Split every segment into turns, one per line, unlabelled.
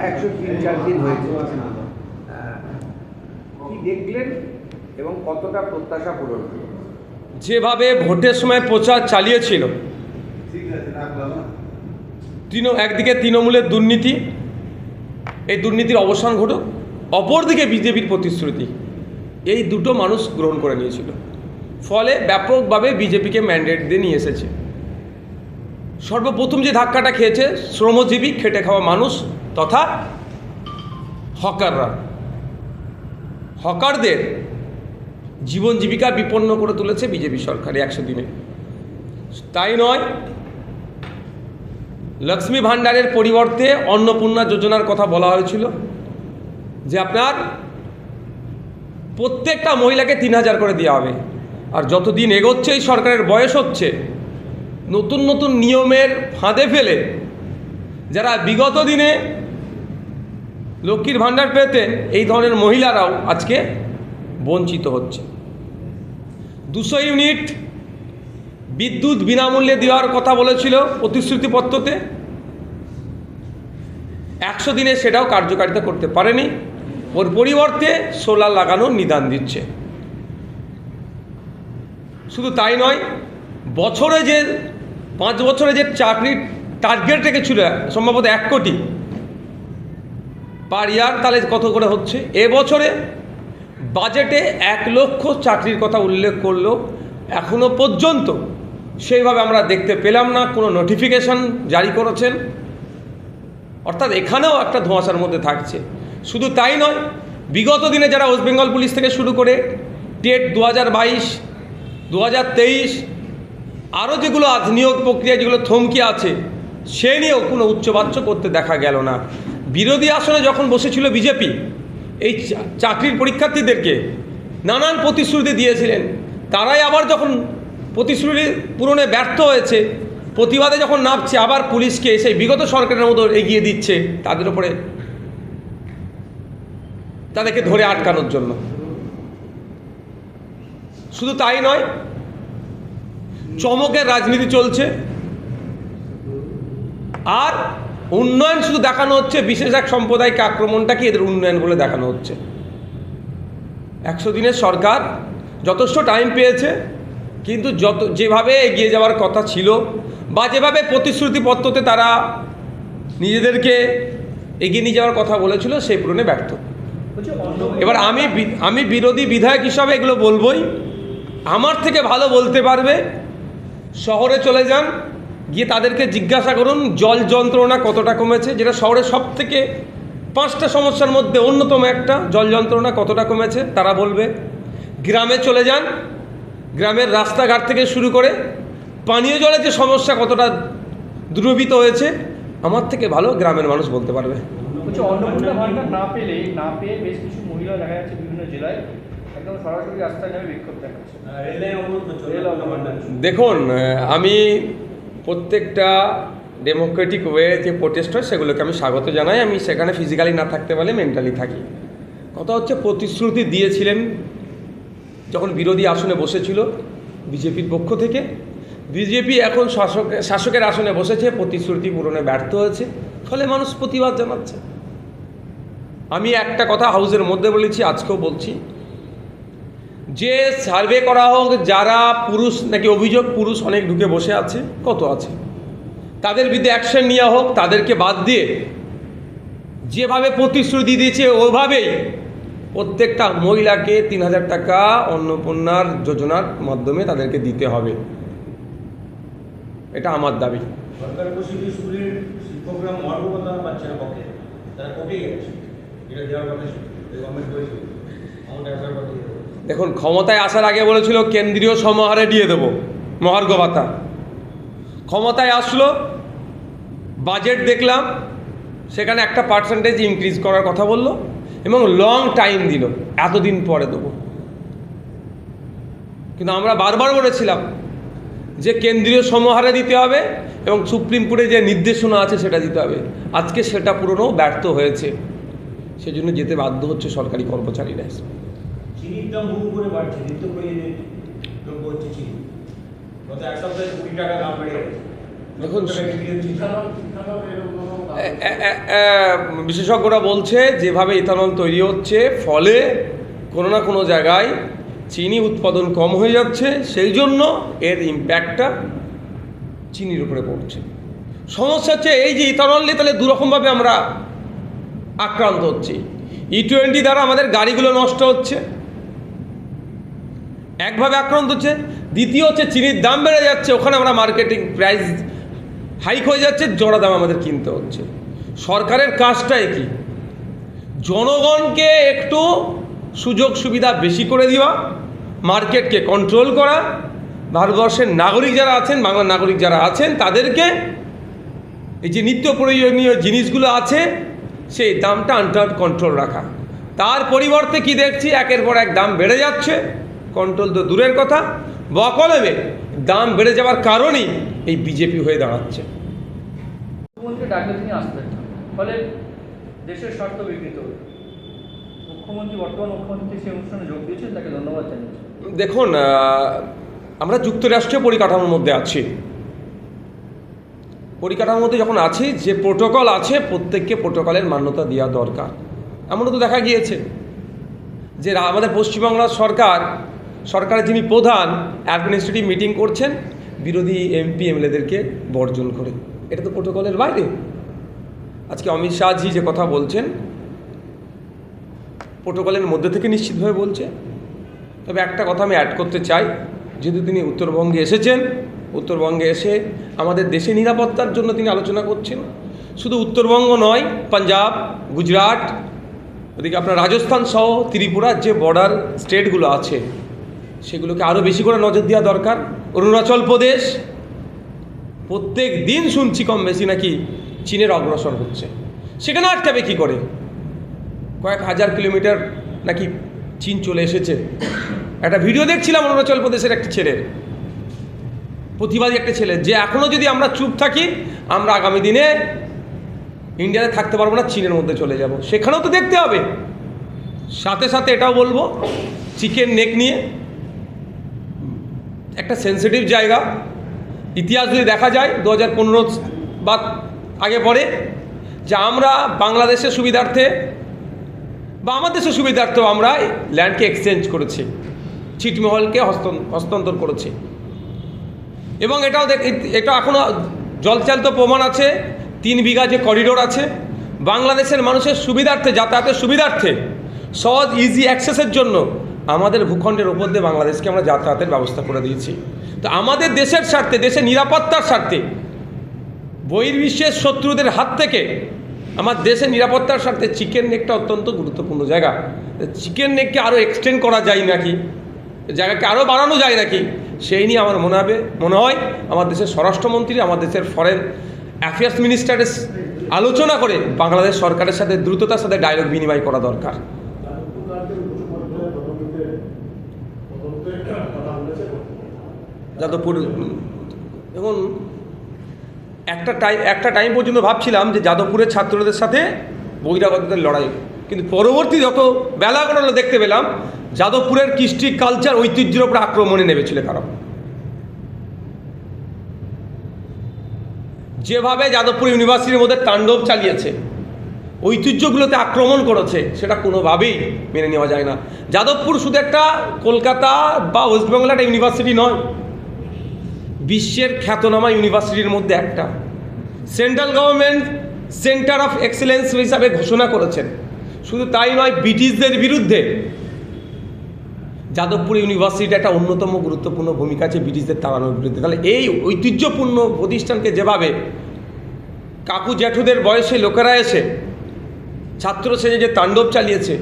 103-4 দিন হয়েছে। কি দেখলেন এবং কতটা প্রত্যাশা পূরণ হলো?
যেভাবে ভোটের সময় প্রচার চালিয়েছিল, একদিকে তৃণমূলের দুর্নীতি, এই দুর্নীতির অবসান ঘটুক, অপরদিকে বিজেপির প্রতিশ্রুতি, এই দুটো মানুষ গ্রহণ করে নিয়েছিল। ফলে ব্যাপকভাবে বিজেপিকে ম্যান্ডেট দিয়ে নিয়ে এসেছে। সর্বপ্রথম যে ধাক্কাটা খেয়েছে শ্রমজীবী খেটে খাওয়া মানুষ তথা হকাররা। হকারদের জীবন জীবিকা বিপন্ন করে তুলেছে বিজেপি সরকার 100 দিনে। তাই নয়, লক্ষ্মী ভাণ্ডারের পরিবর্তে অন্নপূর্ণা যোজনার কথা বলা হয়েছিল, যে আপনার প্রত্যেকটা মহিলাকে 3000 করে দেওয়া হবে। আর যতদিন এগোচ্ছে এই সরকারের বয়স হচ্ছে, নতুন নতুন নিয়মের ফাঁদে ফেলে যারা বিগত দিনে লক্ষ্মীর ভাণ্ডার পেতেন, এই ধরনের মহিলারাও আজকে বঞ্চিত হচ্ছে। 200 ইউনিট বিদ্যুৎ বিনামূল্যে দেওয়ার কথা বলেছিল প্রতিশ্রুতিপত্রতে, 100 দিনে সেটাও কার্যকারিতা করতে পারেনি। ওর পরিবর্তে সোলার লাগানোর নিদান দিচ্ছে। শুধু তাই নয়, বছরে যে 5 বছরে যে চাকরির টার্গেট রেখেছিল সম্ভবত 1 কোটি পার ইয়ার, তাহলে কত করে হচ্ছে? এবছরে বাজেটে 1 লক্ষ চাকরির কথা উল্লেখ করলো, এখনো পর্যন্ত সেইভাবে আমরা দেখতে পেলাম না। কোনো নোটিফিকেশন জারি করেছেন? অর্থাৎ এখানেও একটা ধোঁয়াশার মধ্যে থাকছে। শুধু তাই নয়, বিগত দিনে যারা ওয়েস্ট বেঙ্গল পুলিশ থেকে শুরু করে টেট 2022, 2023 আরও যেগুলো নিয়োগ প্রক্রিয়া যেগুলো থমকে আছে, সে নিয়েও কোনো উচ্চবাচ্য করতে দেখা গেল না। বিরোধী আসনে যখন বসেছিল বিজেপি, এই চাকরির পরীক্ষার্থীদেরকে নানান প্রতিশ্রুতি দিয়েছিলেন। তারাই আবার যখন প্রতিশ্রুতি পূরণে ব্যর্থ হয়েছে, প্রতিবাদে যখন নামছে, আবার পুলিশকে সেই বিগত সরকারের মতো এগিয়ে দিচ্ছে তাদের উপরে, তাদেরকে ধরে আটকানোর জন্য। শুধু তাই নয়, চমকের রাজনীতি চলছে। আর উন্নয়ন শুধু দেখানো হচ্ছে, বিশেষ এক সম্প্রদায়কে আক্রমণটাকে এদের উন্নয়ন বলে দেখানো হচ্ছে। 100 দিনের সরকার যথেষ্ট টাইম পেয়েছে, কিন্তু যেভাবে এগিয়ে যাওয়ার কথা ছিল বা যেভাবে প্রতিশ্রুতিপত্রতে তারা নিজেদেরকে এগিয়ে নিয়ে যাওয়ার কথা বলেছিল, সেই পূরণে ব্যর্থ। এবার আমি বিরোধী বিধায়ক হিসাবে এগুলো বলবই। আমার থেকে ভালো বলতে পারবে, শহরে চলে যান, গিয়ে তাদেরকে জিজ্ঞাসা করুন জল যন্ত্রণা কতটা কমেছে, যেটা শহরের সব থেকে 5টা সমস্যার মধ্যে অন্যতম একটা, জল যন্ত্রণা কতটা কমেছে তারা বলবে। গ্রামে চলে যান, গ্রামের রাস্তাঘাট থেকে শুরু করে পানীয় জলের যে সমস্যা কতটা দূরীভূত হয়েছে, আমার থেকে ভালো গ্রামের মানুষ বলতে পারবে।
অন্নপূর্ণা ভাণ্ডার না পেয়ে বেশ কিছু মহিলা দেখা যাচ্ছে বিভিন্ন জেলায় একদম সরাসরি রাস্তায় নেমে বিক্ষোভ দেখাচ্ছে।
দেখুন, আমি প্রত্যেকটা ডেমোক্রেটিক ওয়ে যে প্রোটেস্ট হয় সেগুলোকে আমি স্বাগত জানাই। আমি সেখানে ফিজিক্যালি না থাকতে পারলে মেন্টালি থাকি। কথা হচ্ছে, প্রতিশ্রুতি দিয়েছিলেন যখন বিরোধী আসনে বসেছিল বিজেপির পক্ষ থেকে। বিজেপি এখন শাসকের আসনে বসেছে, প্রতিশ্রুতি পূরণে ব্যর্থ হয়েছে, ফলে মানুষ প্রতিবাদ জানাচ্ছে। আমি একটা কথা হাউসের মধ্যে বলেছি, আজকেও বলছি, যে সার্ভে করা হোক, যারা পুরুষ নাকি অভিযোগ পুরুষ অনেক ঢুকে বসে আছে, কত আছে, তাদের বিরুদ্ধে অ্যাকশন নেওয়া হোক। তাদেরকে বাদ দিয়ে যেভাবে প্রতিশ্রুতি দিয়েছে ওভাবেই প্রত্যেকটা মহিলাকে 3000 টাকা অন্নপূর্ণার যোজনার মাধ্যমে তাদেরকে দিতে হবে, এটা আমার দাবি।
সরকার প্রতিটি স্কুলের শিক্ষকরা মর্মকতা পাচ্ছে না, পক্ষে তারা কমে গেছে, এটা দেওয়ার কথা গভর্নমেন্ট করেছিল।
দেখুন, ক্ষমতায় আসার আগে বলেছিল কেন্দ্রীয় সমাহারে দিয়ে দেবো মহার্ঘ ভাতা। ক্ষমতায় আসলো, বাজেট দেখলাম, সেখানে একটা পার্সেন্টেজ ইনক্রিজ করার কথা বললো এবং লং টাইম দিল, এতদিন পরে দেবো। কিন্তু আমরা বারবার বলেছিলাম যে কেন্দ্রীয় সমাহারে দিতে হবে এবং সুপ্রিম কোর্টে যে নির্দেশনা আছে সেটা দিতে হবে। আজকে সেটা পুরনো ব্যর্থ হয়েছে, সেজন্য যেতে বাধ্য হচ্ছে সরকারি কর্মচারীরা।
চিনির দাম বহু করে বাড়ছে, নিত্য প্রয়োজনীয় দ্রব্য হচ্ছে চিনি। গত 1 সপ্তাহে 20 টাকা দাম বেড়ে গেছে।
দেখুন, বিশেষজ্ঞরা বলছে যেভাবে ইথানল তৈরি হচ্ছে, ফলে কোনো না কোনো জায়গায় চিনি উৎপাদন কম হয়ে যাচ্ছে, সেই জন্য এর ইম্প্যাক্টটা চিনির উপরে পড়ছে। সমস্যা হচ্ছে এই যে ইথানল নিয়ে তাহলে দুরকমভাবে আমরা আক্রান্ত হচ্ছি। E20 দ্বারা আমাদের গাড়িগুলো নষ্ট হচ্ছে, একভাবে আক্রান্ত হচ্ছে। দ্বিতীয় হচ্ছে চিনির দাম বেড়ে যাচ্ছে, ওখানে আমরা মার্কেটিং প্রাইস হাইক হয়ে যাচ্ছে, জোড়া দাম আমাদের কিনতে হচ্ছে। সরকারের কাজটাই কি? জনগণকে একটু সুযোগ সুবিধা বেশি করে দেওয়া, মার্কেটকে কন্ট্রোল করা, ভারতবর্ষের নাগরিক যারা আছেন, বাংলার নাগরিক যারা আছেন, তাদেরকে এই যে নিত্য প্রয়োজনীয় জিনিসগুলো আছে সেই দামটা আন্ডার কন্ট্রোল রাখা। তার পরিবর্তে কি দেখছি, একের পর এক দাম বেড়ে যাচ্ছে, কন্ট্রোল তো দূরের কথা, বকলমে দাম বেড়ে যাওয়ার কারণেই এই বিজেপি হয়ে দাঁড়াচ্ছে।
মুখ্যমন্ত্রী ডাকলে তিনি আসবেন, ফলে দেশের স্বার্থ বিকৃত হবে। মুখ্যমন্ত্রী, বর্তমান মুখ্যমন্ত্রী সেই অনুষ্ঠানে যোগ দিয়েছেন, তাকে ধন্যবাদ জানিয়েছি।
দেখুন, আমরা যুক্তরাষ্ট্রীয় পরিকাঠামোর মধ্যে আছি। পরিকাঠামোর মধ্যে যখন আছি, যে প্রোটোকল আছে প্রত্যেককে প্রোটোকলের মান্যতা দেওয়া দরকার। এমনও তো দেখা গিয়েছে যে আমাদের পশ্চিমবাংলার সরকারের যিনি প্রধান, অ্যাডমিনিস্ট্রেটিভ মিটিং করছেন বিরোধী MP MLAদেরকে বর্জন করে। এটা তো প্রোটোকলের বাইরে। আজকে অমিত শাহজি যে কথা বলছেন প্রোটোকলের মধ্যে থেকে নিশ্চিতভাবে বলছে। তবে একটা কথা আমি অ্যাড করতে চাই, যেহেতু তিনি উত্তরবঙ্গে এসেছেন, উত্তরবঙ্গে এসে আমাদের দেশে নিরাপত্তার জন্য তিনি আলোচনা করছেন। শুধু উত্তরবঙ্গ নয়, পাঞ্জাব, গুজরাট, ওদিকে আপনার রাজস্থান সহ ত্রিপুরার যে বর্ডার স্টেটগুলো আছে সেগুলোকে আরও বেশি করে নজর দেওয়া দরকার। অরুণাচল প্রদেশ, প্রত্যেক দিন শুনছি কম বেশি নাকি চীনের অগ্রসর হচ্ছে, সেখানে আটকাবে কী করে? কয়েক হাজার কিলোমিটার নাকি চীন চলে এসেছে। একটা ভিডিও দেখছিলাম অরুণাচল প্রদেশের একটা ছেলের, প্রতিবাদী একটা ছেলে, যে এখনও যদি আমরা চুপ থাকি আমরা আগামী দিনে ইন্ডিয়াতে থাকতে পারবো না, চীনের মধ্যে চলে যাব। সেখানেও তো দেখতে হবে। সাথে সাথে এটাও বলবো, চিকেন নেক নিয়ে একটা সেন্সিটিভ জায়গা। ইতিহাস যদি দেখা যায় 2015 বা আগে পরে, যে আমরা বাংলাদেশের সুবিধার্থে বা আমার দেশের সুবিধার্থেও আমরা ল্যান্ডকে এক্সচেঞ্জ করেছি, ছিটমহলকে হস্তান্তর করেছি। এবং এটা এখনও জলচালিত প্রমাণ আছে। 3 বিঘা যে করিডোর আছে, বাংলাদেশের মানুষের সুবিধার্থে, যাতায়াতের সুবিধার্থে, সহজ ইজি অ্যাক্সেসের জন্য আমাদের ভূখণ্ডের ওপর দিয়ে বাংলাদেশকে আমরা যাতায়াতের ব্যবস্থা করে দিয়েছি। তো আমাদের দেশের স্বার্থে, দেশের নিরাপত্তার স্বার্থে, বহির্বিশ্বের শত্রুদের হাত থেকে আমার দেশের নিরাপত্তার স্বার্থে চিকেন নেকটা অত্যন্ত গুরুত্বপূর্ণ জায়গা। চিকেন নেককে আরও এক্সটেন্ড করা যায় নাকি, জায়গাকে আরও বাড়ানো যায় নাকি, সেই নিয়ে আমার মনে হয় আমার দেশের স্বরাষ্ট্রমন্ত্রী, আমার দেশের ফরেন অ্যাফেয়ার্স মিনিস্টারের আলোচনা করে বাংলাদেশ সরকারের সাথে দ্রুততার সাথে ডায়লগ বিনিময় করা দরকার। যাদবপুর, দেখুন, একটা টাইম পর্যন্ত ভাবছিলাম যে যাদবপুরের ছাত্রদের সাথে বহিরাগতদের লড়াই, কিন্তু পরবর্তী যত বেলা গড়ালো দেখতে পেলাম যাদবপুরের কৃষ্টি কালচার ঐতিহ্যের উপরে আক্রমণে নেমেছিল কারণ। যেভাবে যাদবপুর ইউনিভার্সিটির মধ্যে তাণ্ডব চালিয়েছে, ঐতিহ্যগুলোতে আক্রমণ করেছে, সেটা কোনোভাবেই মেনে নেওয়া যায় না। যাদবপুর শুধু একটা কলকাতা বা ওয়েস্ট বেঙ্গল একটা ইউনিভার্সিটি নয়, বিশ্বের খ্যাতনামা ইউনিভার্সিটির মধ্যে একটা। Central government centre of excellence হিসাবে ঘোষণা করেছেন। শুধু তাই নয়, ব্রিটিশদের বিরুদ্ধে যাদবপুর ইউনিভার্সিটি একটা অন্যতম গুরুত্বপূর্ণ ভূমিকা আছে ব্রিটিশদের তাড়ানোর বিরুদ্ধে। তাহলে এই ঐতিহ্যপূর্ণ প্রতিষ্ঠানকে যেভাবে কাকু জ্যাঠুদের বয়সে লোকেরা এসে ছাত্র সেজে যে তাণ্ডব চালিয়েছে,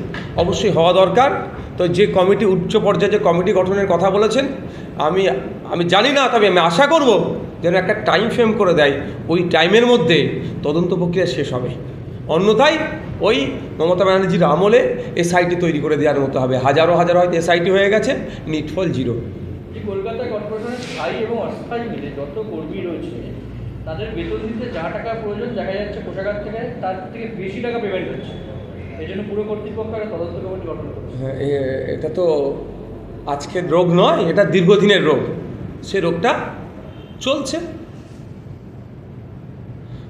অবশ্যই হওয়া দরকার। তো যে কমিটি, উচ্চ পর্যায়ে যে কমিটি গঠনের কথা বলেছেন, আমি জানি না, তবে আমি আশা করব যেন একটা টাইম ফ্রেম করে দেয়, ওই টাইমের মধ্যে তদন্ত প্রক্রিয়া শেষ হবে। অন্যথায় ওই মমতা ব্যানার্জির আমলে SIT তৈরি করে দেওয়ার মতো হবে। হাজারো হয়তো SIT হয়ে গেছে, নিটফল 0।
এই কলকাতা কর্পোরেশনের স্থায়ী এবং অস্থায়ী মিলে যত কর্মী রয়েছে তাদের বেতন দিতে যা টাকা প্রয়োজন দেখা যাচ্ছে কোষাগার থেকে তার থেকে বেশি টাকা পেমেন্ট হচ্ছে। এই জন্য পুরো কর্তৃপক্ষ একটা তদন্ত কমিটি গঠন করেছে।
হ্যাঁ, এটা তো আজকের রোগ নয়, এটা দীর্ঘদিনের রোগ। সে রোগটা চলছে।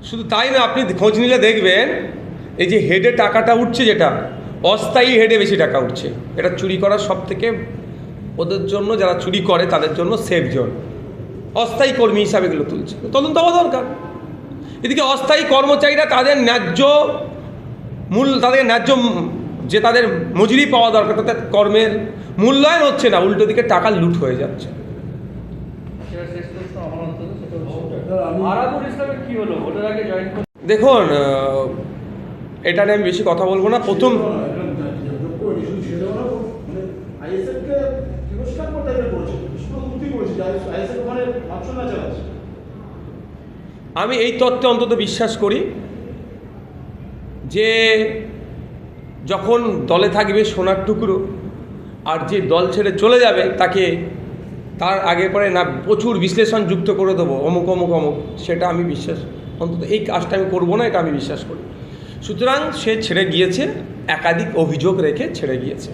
শুধু তাই না, আপনি খোঁজ নিলে দেখবেন এই যে হেডে টাকাটা উঠছে, যেটা অস্থায়ী হেডে বেশি টাকা উঠছে। এটা চুরি করার সব থেকে ওদের জন্য, যারা চুরি করে তাদের জন্য সেফ জোন। অস্থায়ী কর্মী হিসাবে এগুলো তুলছে, তদন্ত হওয়া দরকার। এদিকে অস্থায়ী কর্মচারীরা তাদের ন্যায্য যে তাদের মজুরি পাওয়া দরকার, তাদের কর্মের মূল্যায়ন হচ্ছে না, উল্টো দিকে টাকা লুট হয়ে যাচ্ছে।
সেটা শেষ প্রশ্ন আমার অন্তত, সেটা হচ্ছে আরাবুল ইসলামের কি হলো? ভোটের আগে জয়েন করে
দেখুন, এটা নিয়ে আমি বেশি কথা বলবো না। প্রথম আমি এই তত্ত্বে অন্তত বিশ্বাস করি যে যখন দলে থাকবে সোনার টুকরো, আর যে দল ছেড়ে চলে যাবে তাকে তার আগে পরে না প্রচুর বিশ্লেষণ যুক্ত করে দেবো অমুক অমুক অমুক, সেটা আমি বিশ্বাস, অন্তত এই কাজটা আমি করবো না, এটা আমি বিশ্বাস করি। সুতরাং সে ছেড়ে গিয়েছে, একাধিক অভিযোগ রেখে ছেড়ে গিয়েছে।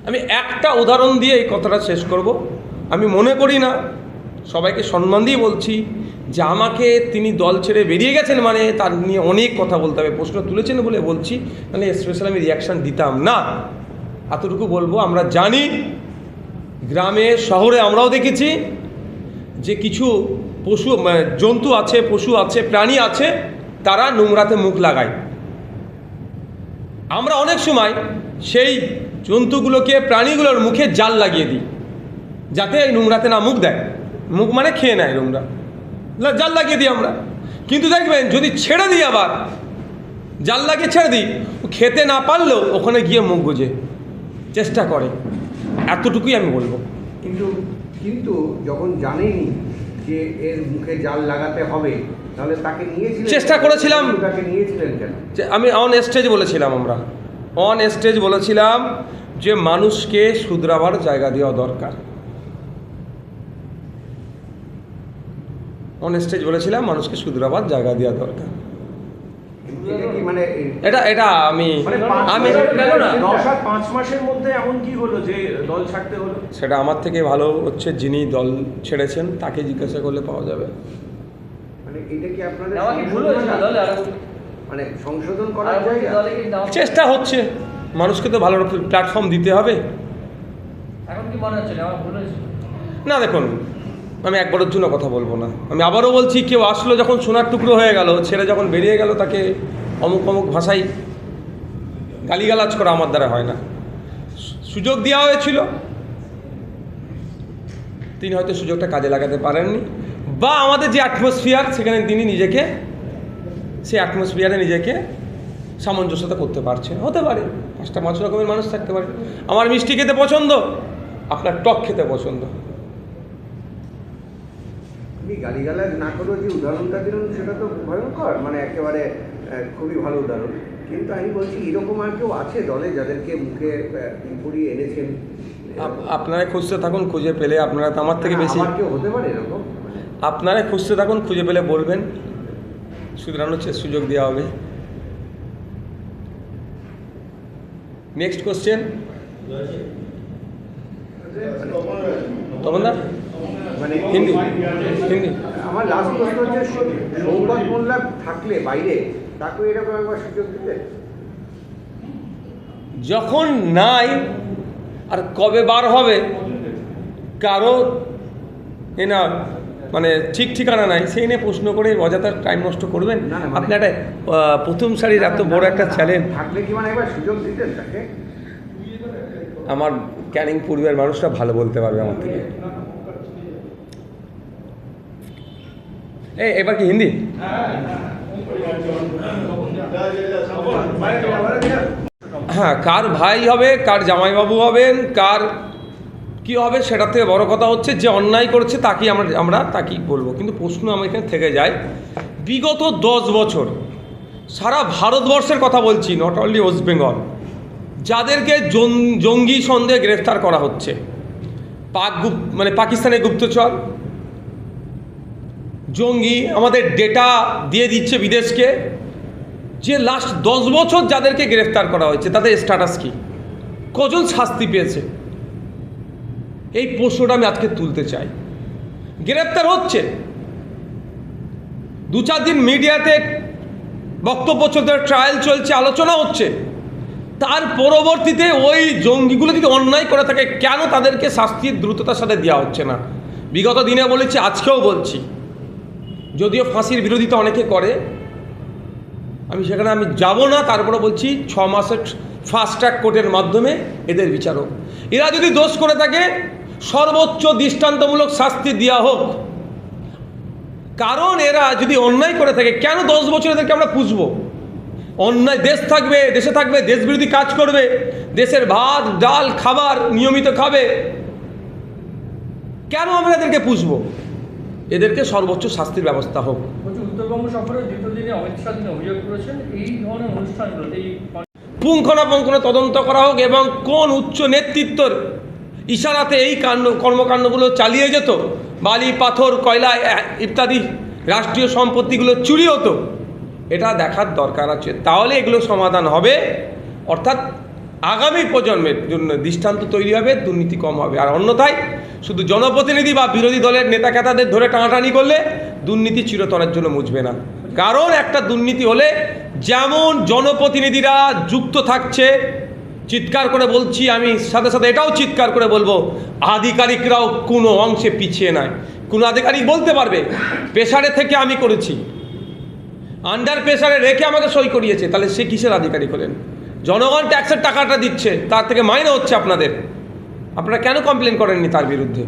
আমি একটা উদাহরণ দিয়ে এই কথাটা শেষ করব। আমি মনে করি না, সবাইকে সম্মান দিয়ে বলছি, যে আমাকে তিনি দল ছেড়ে বেরিয়ে গেছেন মানে তার নিয়ে অনেক কথা বলতে হবে, প্রশ্ন তুলেছেন বলে বলছি, মানে স্পেশাল আমি রিয়াকশান দিতাম না। এতটুকু বলবো, আমরা জানি গ্রামে শহরে আমরাও দেখেছি যে কিছু জন্তু আছে, পশু আছে, প্রাণী আছে, তারা নোংরাতে মুখ লাগায়। আমরা অনেক সময় সেই জন্তুগুলোকে, প্রাণীগুলোর মুখে জাল লাগিয়ে দিই, যাতে এই নোংরাতে না মুখ দেয়। মুখ মানে খেয়ে নেয় নোংরা, জাল লাগিয়ে দিই আমরা। কিন্তু দেখবেন যদি ছেড়ে দিই, আবার জাল লাগিয়ে ছেড়ে দিই, ও খেতে না পারলেও ওখানে গিয়ে মুখ গুজে চেষ্টা করে। এতটুকুই আমি বলবো।
কিন্তু যখন জানেনি যে এর মুখে জাল লাগাতে হবে, তাহলে তাকে নিয়েছিলেন,
চেষ্টা করেছিলাম।
তাকে নিয়েছিলেন কেন?
যে আমি অন স্টেজ বলেছিলাম যে মানুষকে শুধরাবার জায়গা দেওয়া দরকার। অন স্টেজ বলেছিলাম মানুষকে শুধরাবার জায়গা দেওয়া দরকার।
এটা কি মানে
এটা আমি
5 মাসের মধ্যে এমন কি হলো যে দল ছাড়তে হলো?
সেটা আমার থেকে ভালো হচ্ছে যিনি দল ছেড়েছেন তাকে জিজ্ঞাসা করলে পাওয়া যাবে।
মানে এটা কি আপনাদের
নেওয়া কি ভুল হয়েছে না দলে?
মানে সংশোধন করার
আরাবুল
জায়গা?
দলে কি নেওয়া
চেষ্টা হচ্ছে, মানুষকে তো ভালো প্ল্যাটফর্ম দিতে হবে।
এখন কি মনে হচ্ছে নেওয়া ভুল হয়েছে?
না দেখুন, আমি একবারের জন্য কথা বলবো না। আমি আবারও বলছি, কেউ আসলো যখন সোনার টুকরো হয়ে গেল, ছেড়ে যখন বেরিয়ে গেল, তাকে অমুক অমুক ভাষায় গালিগালাজ করা আমার দ্বারা হয় না। সুযোগ দেওয়া হয়েছিল, তিনি হয়তো সুযোগটা কাজে লাগাতে পারেননি, বা আমাদের যে অ্যাটমসফিয়ার সেখানে তিনি সেই অ্যাটমসফিয়ারে নিজেকে সামঞ্জস্যতা করতে পারছেন। হতে পারে 5 রকমের মানুষ থাকতে পারে। আমার মিষ্টি খেতে পছন্দ, আপনার টক খেতে পছন্দ।
আপনি গালিগালাজ না করেও যে উদাহরণটা দিলেন সেটা তো ভয়ঙ্কর, মানে একেবারে খুবই ভালো উদাহরণ। কিন্তু আমি বলছি, এরকম আর কেউ আছে দলে যাদেরকে মুখে পরিয়ে এনেছেন?
আপনারা খুঁজতে থাকুন, খুঁজে পেলে আপনারা তো আমার থেকে বেশি।
কেউ হতে পারে এরকম?
আপনারা খুঁজতে থাকুন, খুঁজে পেলে বলবেন, শুধরানোর সুযোগ দেওয়া হবে। নেক্সট কোশ্চেন তখন না
মানে
হিন্দি।
আমার লাস্ট প্রশ্ন হচ্ছে, সৌগত মোল্লা থাকলে বাইরে তাকে এরকম একবার সুযোগ দিতে?
যখন নাই আর কবে বার হবে কারো না মানে ঠিক ঠিকানা নাই, সেই নিয়ে প্রশ্ন করে অযথা টাইম নষ্ট করবেন। আপনি একটা প্রথম সারির এত বড় একটা চ্যালেঞ্জ
থাকলে কি মানে একবার সুযোগ দিতেন তাকে?
আমার ক্যানিং পূর্বের মানুষরা ভালো বলতে পারবে আমার থেকে। এবার কি হিন্দি? হ্যাঁ, কার ভাই হবে, কার জামাইবাবু হবেন, কার কি হবে, সেটার থেকে বড় কথা হচ্ছে যে অন্যায় করছে তাকেই আমরা তাকেই বলবো। কিন্তু প্রশ্ন আমার এখানে থেকে যায়, বিগত 10 বছর সারা ভারতবর্ষের কথা বলছি, নট অনলি ওয়েস্ট বেঙ্গল, যাদেরকে জঙ্গি সন্দেহে গ্রেফতার করা হচ্ছে, পাকিস্তানের গুপ্তচর, জঙ্গি, আমাদের ডেটা দিয়ে দিচ্ছে বিদেশকে, যে লাস্ট 10 বছর যাদেরকে গ্রেফতার করা হয়েছে তাদের স্ট্যাটাস কি, কজন শাস্তি পেয়েছে, এই প্রশ্নটা আমি আজকে তুলতে চাই। গ্রেফতার হচ্ছে, 2-4 দিন মিডিয়াতে বক্তব্য চলছে, ট্রায়াল চলছে, আলোচনা হচ্ছে, তার পরবর্তীতে ওই জঙ্গিগুলো যদি অন্যায় করে থাকে কেন তাদেরকে শাস্তির দ্রুততার সাথে দেওয়া হচ্ছে না? বিগত দিনে বলেছি, আজকেও বলছি, যদিও ফাঁসির বিরোধিতা অনেকে করে, আমি সেখানে যাব না, তারপরে বলছি 6 মাসের ফাস্ট ট্র্যাক কোর্টের মাধ্যমে এদের বিচার হোক। এরা যদি দোষ করে থাকে সর্বোচ্চ দৃষ্টান্তমূলক শাস্তি দেওয়া হোক, কারণ এরা যদি অন্যায় করে থাকে কেন 10 বছর এদেরকে আমরা পুষবো? অন্যায় দেশে থাকবে দেশবিরোধী কাজ করবে, দেশের ভাত ডাল খাবার নিয়মিত খাবে, কেন আমরা এদেরকে পুষবো? এদেরকে সর্বোচ্চ শাস্তির ব্যবস্থা হোক।
বলছি, উত্তরবঙ্গ সফরের দ্বিতীয় দিনে অমিত শাহ তিনি অভিযোগ করেছেন এই ধরনের অনুষ্ঠানগুলোতে
পুঙ্খানুপুঙ্খ তদন্ত করা হোক এবং কোন উচ্চ নেতৃত্বর ইশারাতে এই কর্মকাণ্ডগুলো চালিয়ে যেত, বালি পাথর কয়লা ইত্যাদি রাষ্ট্রীয় সম্পত্তিগুলো চুরি হতো, এটা দেখার দরকার আছে। তাহলে এগুলো সমাধান হবে, অর্থাৎ আগামী প্রজন্মের জন্য দৃষ্টান্ত তৈরি হবে, দুর্নীতি কম হবে। আর অন্যথায় শুধু জনপ্রতিনিধি বা বিরোধী দলের নেতা কেতাদের ধরে টানাটানি করলে দুর্নীতি চিরতরের জন্য মুছবে না। কারণ একটা দুর্নীতি হলে যেমন জনপ্রতিনিধিরা যুক্ত থাকছে, চিৎকার করে বলছি আমি, সাথে সাথে এটাও চিৎকার করে বলবো, আধিকারিকরাও কোনো অংশে পিছিয়ে নয়। কোনো আধিকারিক বলতে পারবে প্রেসারে থেকে আমি করেছি, আন্ডার প্রেসারে রেখে আমাকে সই করিয়েছে, তাহলে সে কিসের আধিকারিক হলেন? জনগণ ট্যাক্সের টাকাটা দিচ্ছে, তার থেকে মাইনে হচ্ছে আপনাদের, আপনারা কেন কমপ্লেন করেননি তার বিরুদ্ধে?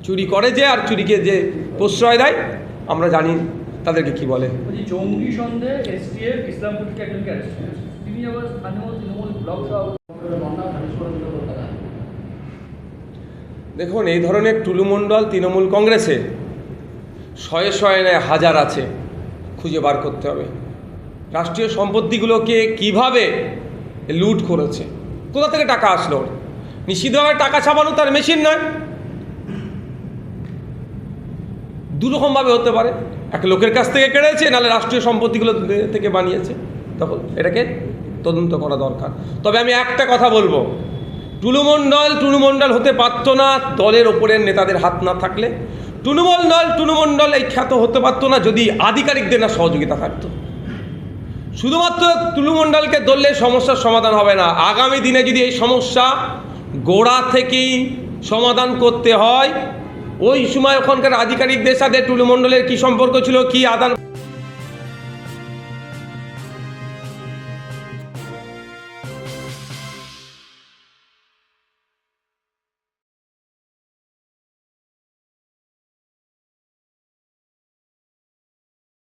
চুরি করে যে, আর চুরিকে যে প্রশ্রয় দেয় আমরা জানি তাদেরকে কি বলে।
জঙ্গি সন্দেহে এসটিএফ ইসলামপুর থেকে একজনকে অ্যারেস্ট করেছে, তিনি আবার স্থানীয় তৃণমূল ব্লক সভাপতি।
দেখুন, এই ধরনের টুলুমণ্ডল তৃণমূল কংগ্রেসে শয়ে শয়ে নয় হাজার আছে, খুঁজে বার করতে হবে। রাষ্ট্রীয় সম্পত্তিগুলোকে কিভাবে লুট করেছে, কোথা থেকে টাকা আসলো? নিশ্চিতভাবে টাকা ছাপানো তার মেশিন নয়, দুরকমভাবে হতে পারে, এক লোকের কাছ থেকে কেড়েছে, নাহলে রাষ্ট্রীয় সম্পত্তিগুলো থেকে বানিয়েছে। তখন এটাকে তদন্ত করা দরকার। তবে আমি একটা কথা বলবো, টুলুমণ্ডল হতে পারত না দলের ওপরের নেতাদের হাত না থাকলে, টুলুমণ্ডল এই খ্যাত হতে পারত না যদি আধিকারিকদের না সহযোগিতা থাকতো। শুধুমাত্র টুলুমণ্ডলকে ধরলে সমস্যার সমাধান হবে না। আগামী দিনে যদি এই সমস্যা গোড়া থেকেই সমাধান করতে হয়, ওই সময় ওখানকার আধিকারিকদের সাথে টুলুমণ্ডলের কী সম্পর্ক ছিল, কী আদান